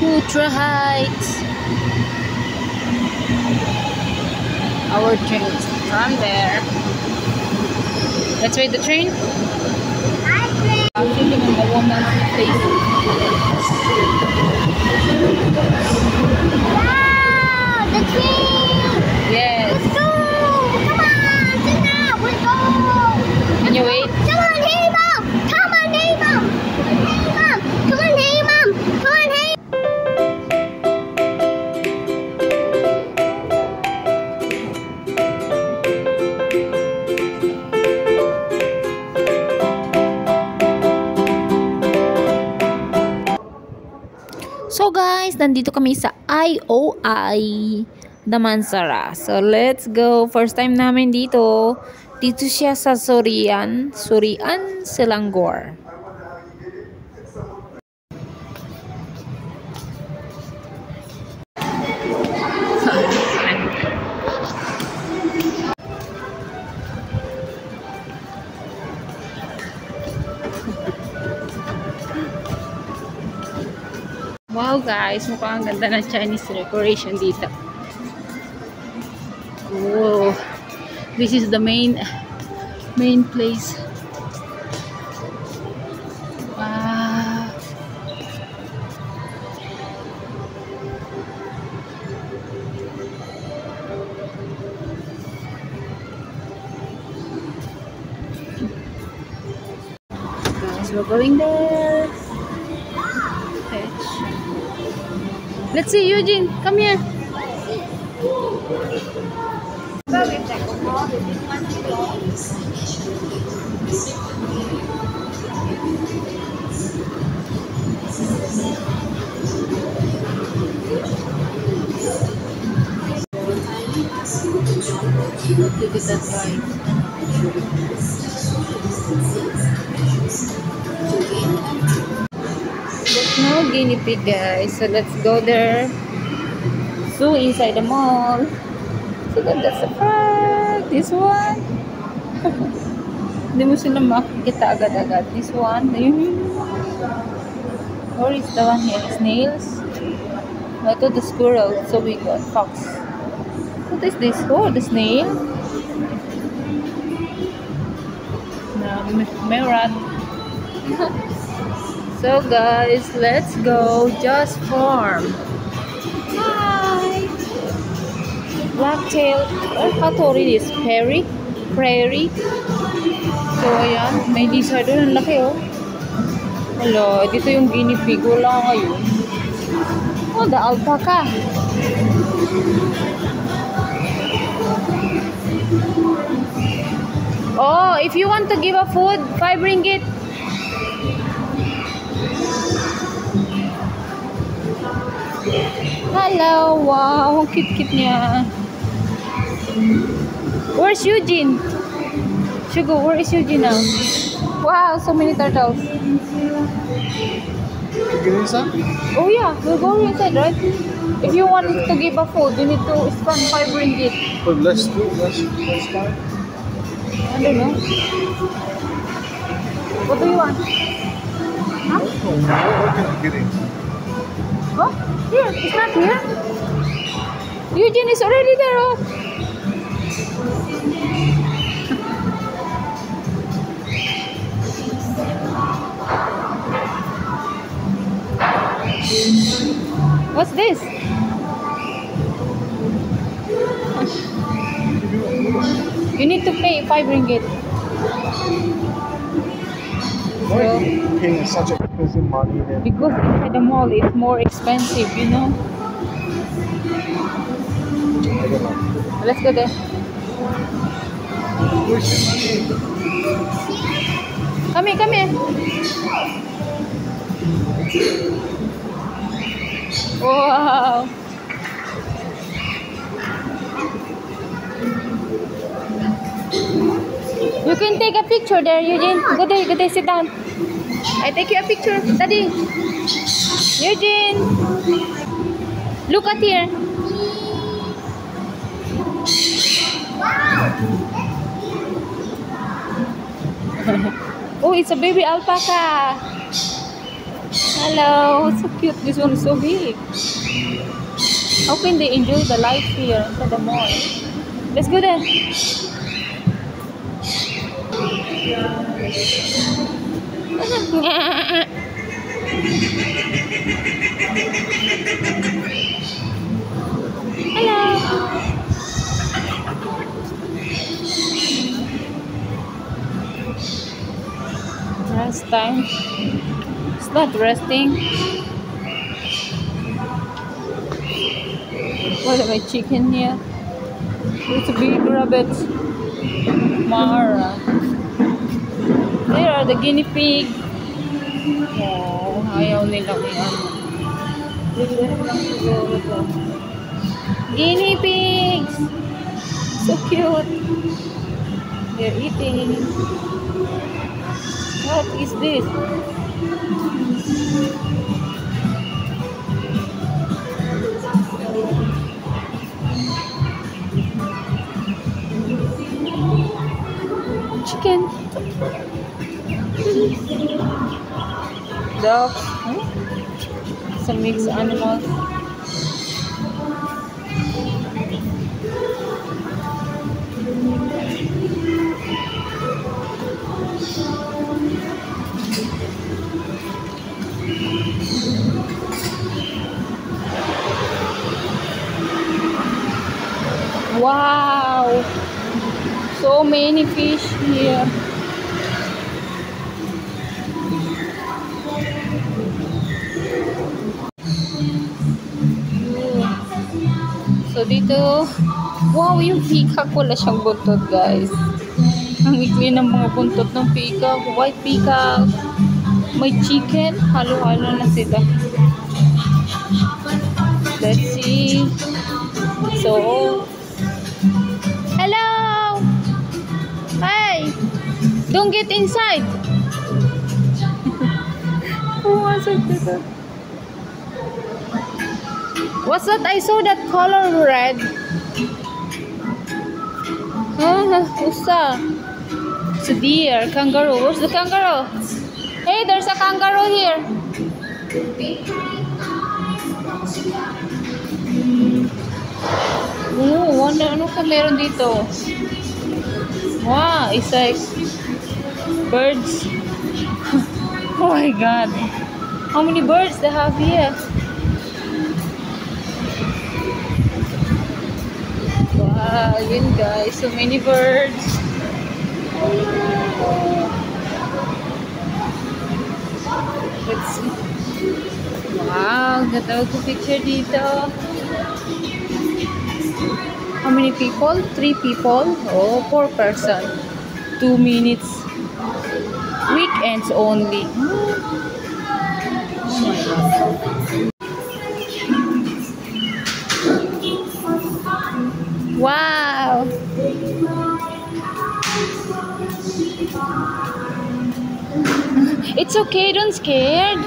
Ultra Heights. Our train is from there. Let's wait the train. I'm sitting on the woman's place. Wow, the train! Yes. Let's go! Come on, sit down, let's go! Can you wait? Come on, hey mom! Come on, hey mom! Come on, hey mom! Come on, hey mom! Come on, hey! So guys, nandito kami sa IOI Damansara. So let's go. First time namin dito. Dito siya sa Surian, Selangor. Wow guys, mukhang ang ganda ng Chinese decoration dito. Whoa, this is the main place. Wow. Guys, we're going there. Let's see, Eugene, come here. Give it that right. There's no guinea pig, guys, so let's go there. So inside the mall. So that's a frog. This one. Hindi mo sila makikita agad-agad. This one. Or is the one here? Snails. Ito the squirrel. So we got fox. What is this? Oh, the snail. May rat. So guys, let's go Just Farm. Hi! Blacktail. How to read this? Prairie. So ayan, may lizard doon. Ang laki oh. Wala, dito yung guinea pig. Wala ngayon. Oh, the alpaca. Oh, if you want to give a food, 5 ringgit. Hello, wow, ang cute-cute niya. Where's Eugene? Sugar, where is Eugene now? Wow, so many turtles. Oh yeah, we'll go inside, right? If you want to give a food, you need to spend 5 ringgit. But let's start. I don't know. What do you want? Huh? Oh, what can I get in? Oh, here, it's not here. Eugene is already there. Oh. What's this? You need to pay 5 ringgit. Why are you paying such expensive money then? Because inside the mall it's more expensive, you know. I don't know. Let's go there. Where's your money? Come here. Wow. You can take a picture there, Eugene. Go there, sit down. I take you a picture, Daddy. Eugene, look at here. Oh, it's a baby alpaca. Hello, so cute. This one is so big. How can they enjoy the life here inside the mall? Let's go there. Hello. Rest time. It's not resting. What am I chicken here? It's a big rabbit. Mara. There are the guinea pig. Oh, ayaw nilang yan. Guinea pigs! So cute. They're eating. What is this? Chicken. Dog. It's a mixed animal. Wow! So many fish here. So dito, wow, yung peacock wala siyang buntot, guys. Ang ikli ng mga buntot ng peacock, white peacock. May chicken, halo-halo na sila. Let's see. So, hello! Hi! Don't get inside! What's that? I saw that color red. What's that? It's a deer, kangaroo. Where's the kangaroo? Hey, there's a kangaroo here. Oh, ano ka meron dito? Wow, it's like birds. Oh my god. How many birds they have here? Wow, yun guys, so many birds. Let's see. Wow, ganda ko picture dito. How many people? 3 people? Oh, 4 person. 2 minutes. Weekends only. Oh my god. Wow! It's okay, don't scared.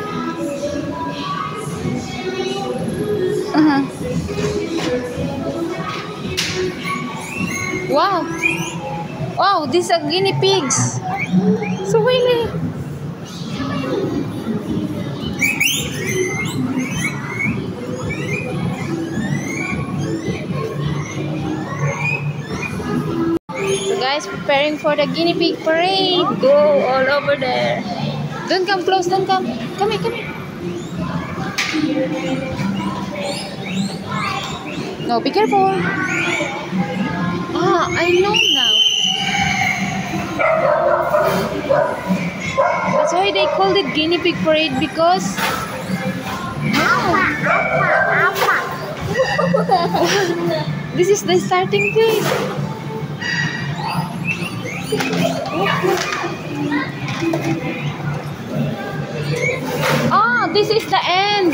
Wow! Wow, these are guinea pigs. So really. So guys, preparing for the guinea pig parade. Go all over there. Don't come close, don't come. Come here, come here. No, be careful. Ah, I know now. That's why they called it guinea pig parade, because this is the starting place. Ah, this is the end.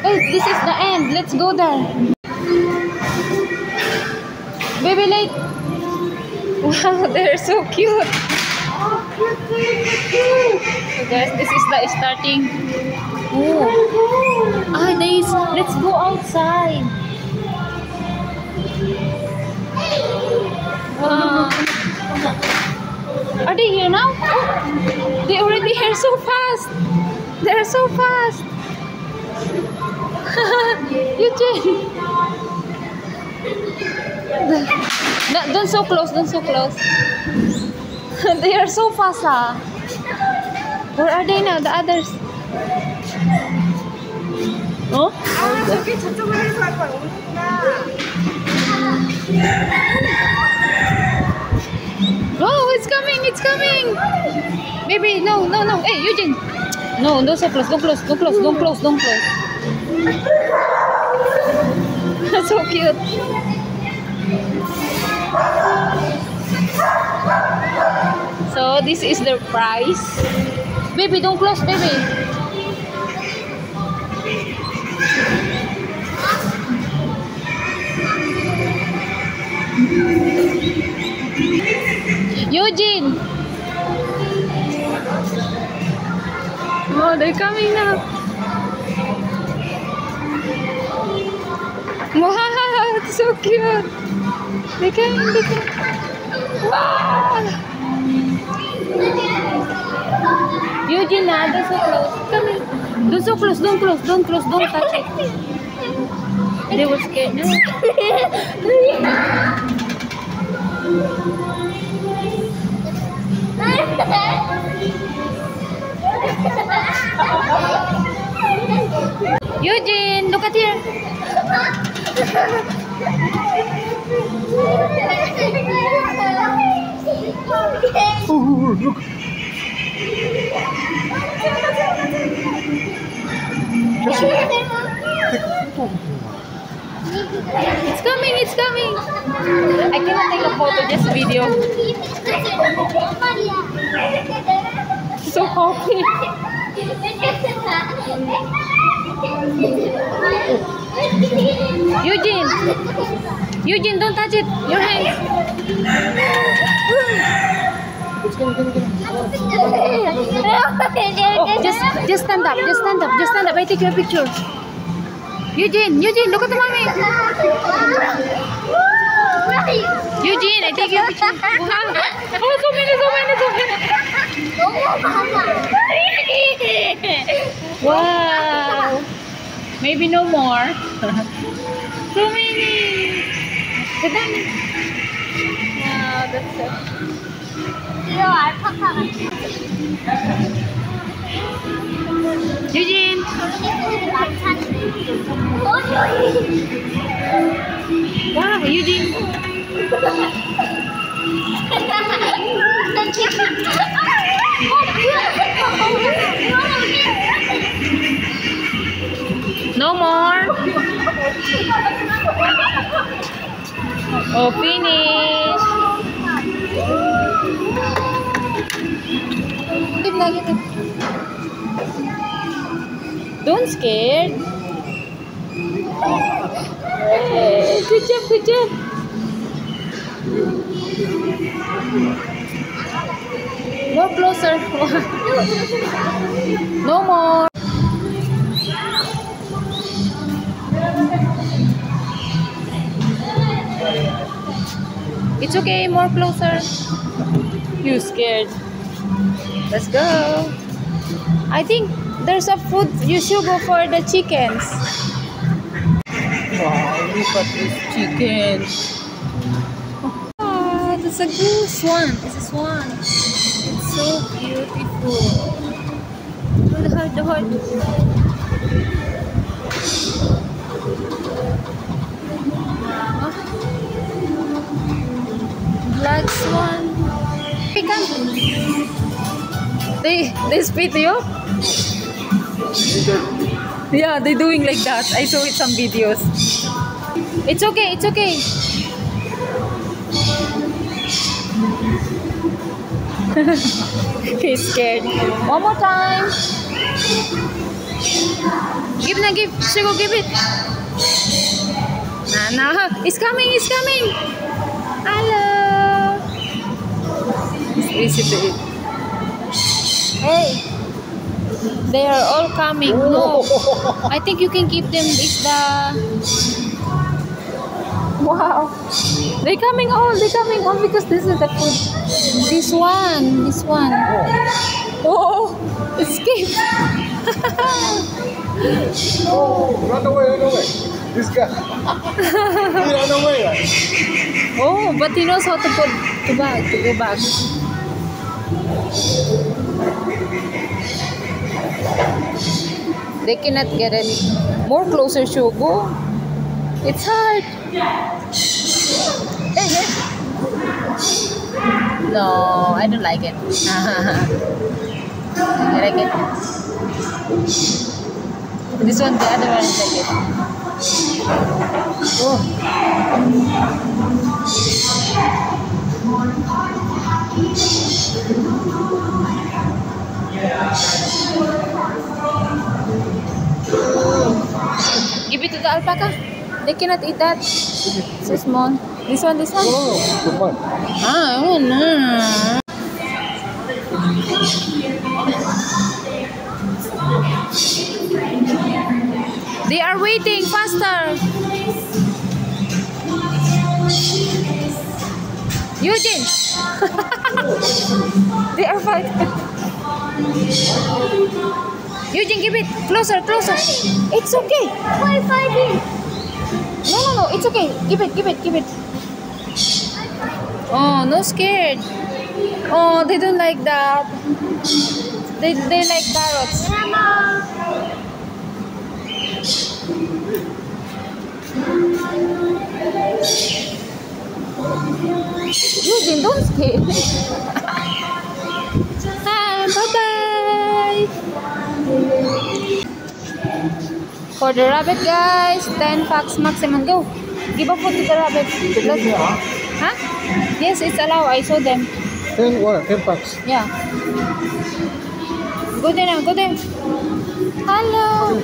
Oh, this is the end. Let's go there. Baby lake. Wow, they're so cute. So guys, this is the starting. Oh. Ah, let's go outside. Wow. Are they here now? Oh, they already here so fast. They're so fast. Eugene. No, don't so close. Don't so close. They are so fast, ah. Where are they now? The others. Oh? 저기 저쪽으로 해서 할 거야. Oh, it's coming, it's coming. Baby, no, no, no. Hey, Eugene. No, don't so close, don't close, don't close, don't close, don't close. That's so cute. So this is the price. Baby, don't close, baby. Eugene. Oh, they're coming now. Wow, it's so cute. They coming, they coming. Wow. Eugene, don't so close. Come here. Don't so close, don't close, don't close, don't touch it. They were scared. No. Eugene, look at here. Oh, look. It's coming, it's coming. I cannot take a photo, just video. So happy. Eugene, Eugene, don't touch it. Your hands. Oh, just stand up, just stand up, just stand up. I take your picture. Eugene, Eugene, look at the mommy. Eugene, I take your picture. Wow. Oh, so many, so many, so many. Wow. Maybe no more. So many. Sit down. Wow, that's so. Eugene. Wow, Eugene. No more. Oh, finish. Give na, give it. Don't scared. Hey, good job, good job. More closer. No more. It's okay, more closer. You scared. Let's go. I think there's a food. You should go for the chickens. Wow, look at this chicken. Ah, that's a goose one. It's a swan. It's so beautiful. Oh, the heart, the heart. Wow. Black swan. Hey, come. They spit you? Yeah, they're doing like that. I saw it some videos. It's okay, it's okay. He's scared. One more time. Give na, give. Shigo, give it. Nah, it's coming, it's coming. Hello. It's easy to eat. Hey. They are all coming. No. I think you can keep them. It's the... Wow. They're coming all. They're coming all because this is the food. This one. This one. Oh, escape. Oh, run away, run away. This guy. He ran away. Oh, but he knows how to put to go back. They cannot get any more closer, Shugo. It's hard. Hey, hey. No, I don't like it. I like it. This one, the other one is like it. Oh. Give it to the alpaca. They cannot eat that. It's so small. This one, this one. No, good one. Ah, oh no. They are waiting faster. Eugene. They are fighting. Eugene, give it closer, closer. It's okay. Why fighting? No, it's okay. Give it. Oh, no scared. Oh, they don't like that. They like carrots. Mama. Eugene, don't scare. Hi, bye-bye. For the rabbit, guys, 10 packs maximum. Go. Give a food to the rabbit. Huh? Yes, it's allowed. I saw them. 10 what? 10 bucks. Yeah. Go there now. Go there. Hello.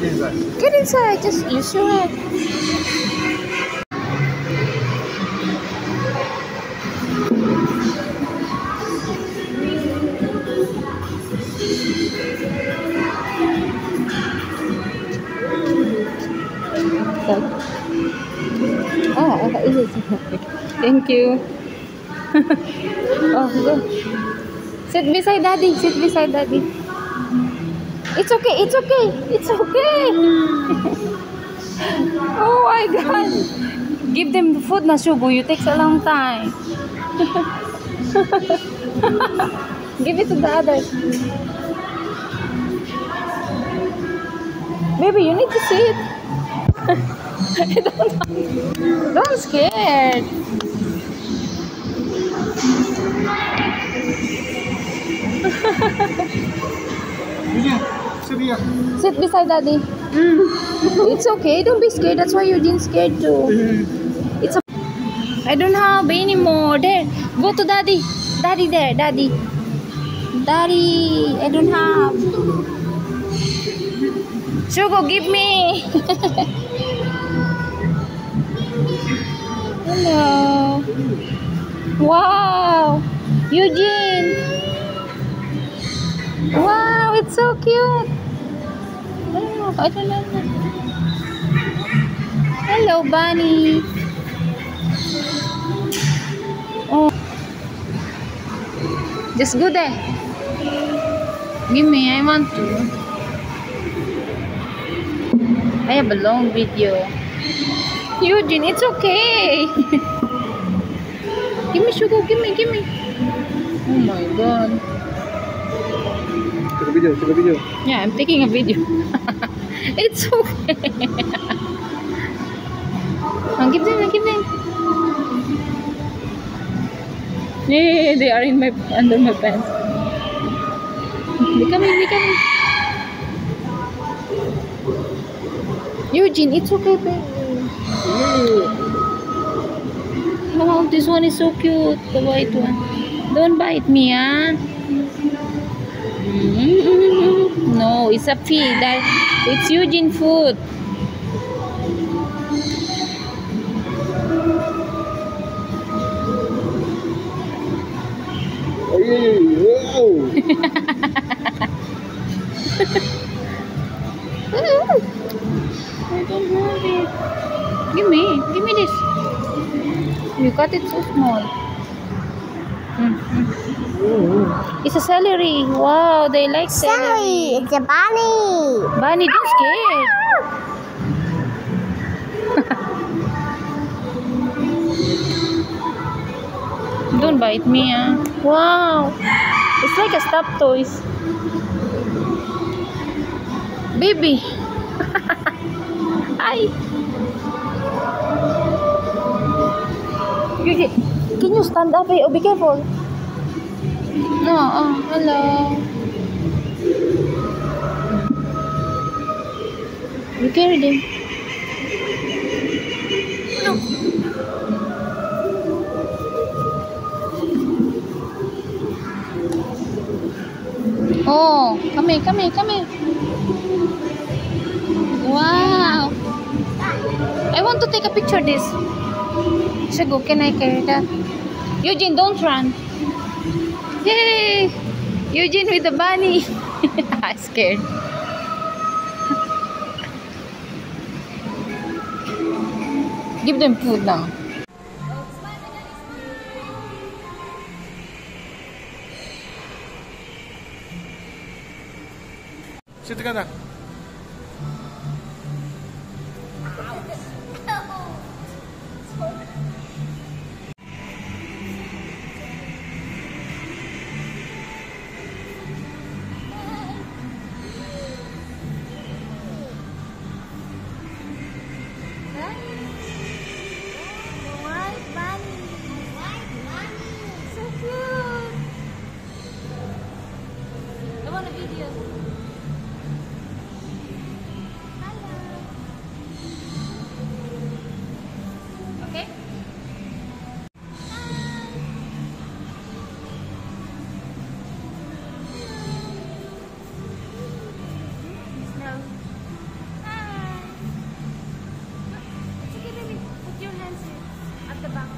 Get inside. Just use your head. Oh, thank you. Oh, go. Sit beside daddy. Sit beside daddy. It's okay. It's okay. It's okay. Oh my God. Give them the food na, Shugo. You takes a long time. Give it to the others. Baby, you need to sit. Don't scared. Sit here. Sit beside daddy. It's okay. Don't be scared. That's why Eugene's scared too. It's a I don't have any more. There. Go to daddy. Daddy there. Daddy. Daddy. I don't have. Shugo, give me. Hello. Wow. Eugene. Wow, it's so cute. Oh, I don't know. Hello, Bunny. Oh. Just go there. Give me, I want to. I have a long video. Eugene, it's okay. Give me sugar, give me. Oh my God. Take a video. Yeah, I'm taking a video. It's okay. Give them. Yeah, they are in under my pants. They coming. Eugene, it's okay, baby. Oh, this one is so cute, the white one. Don't bite me, ah. No, it's a feed. It's Eugene food. Whoa. I don't want it. Give me this. You cut it so small. It's a celery. Wow, they like Celery. celery. It's a bunny. Bunny, don't scared. Don't bite me, ah. Wow. It's like a stuffed toys. Baby. Hi. Can you stand up? Oh, be careful. No, oh, hello. You carried him. Oh, come here, come here, come here. Wow. I want to take a picture of this. Shago, can I carry that? Eugene, don't run. Yay! Eugene with the bunny. I'm scared. Give them food now. Sit ka na. White bunny. White bunny. So cute. I want a video. Okay? No. Hi. It's okay, baby. Put your hands here at the back.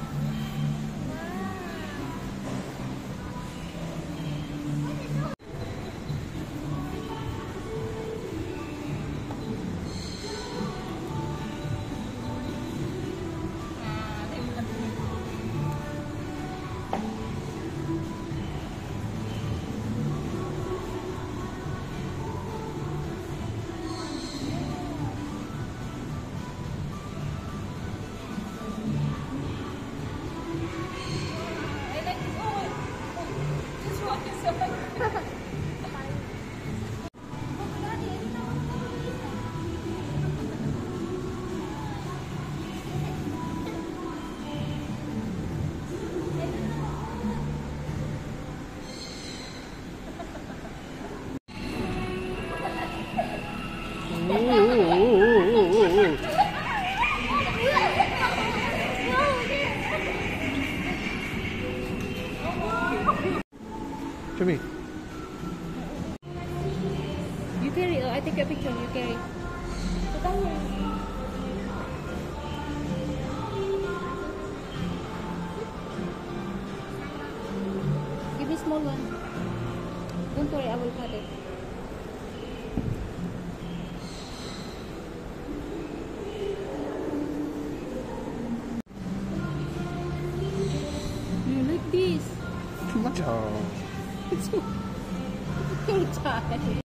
Jimmy. You carry. I take a picture. You carry. Give me small one. Don't worry, I will cut it. Like this. Too much. It's your time.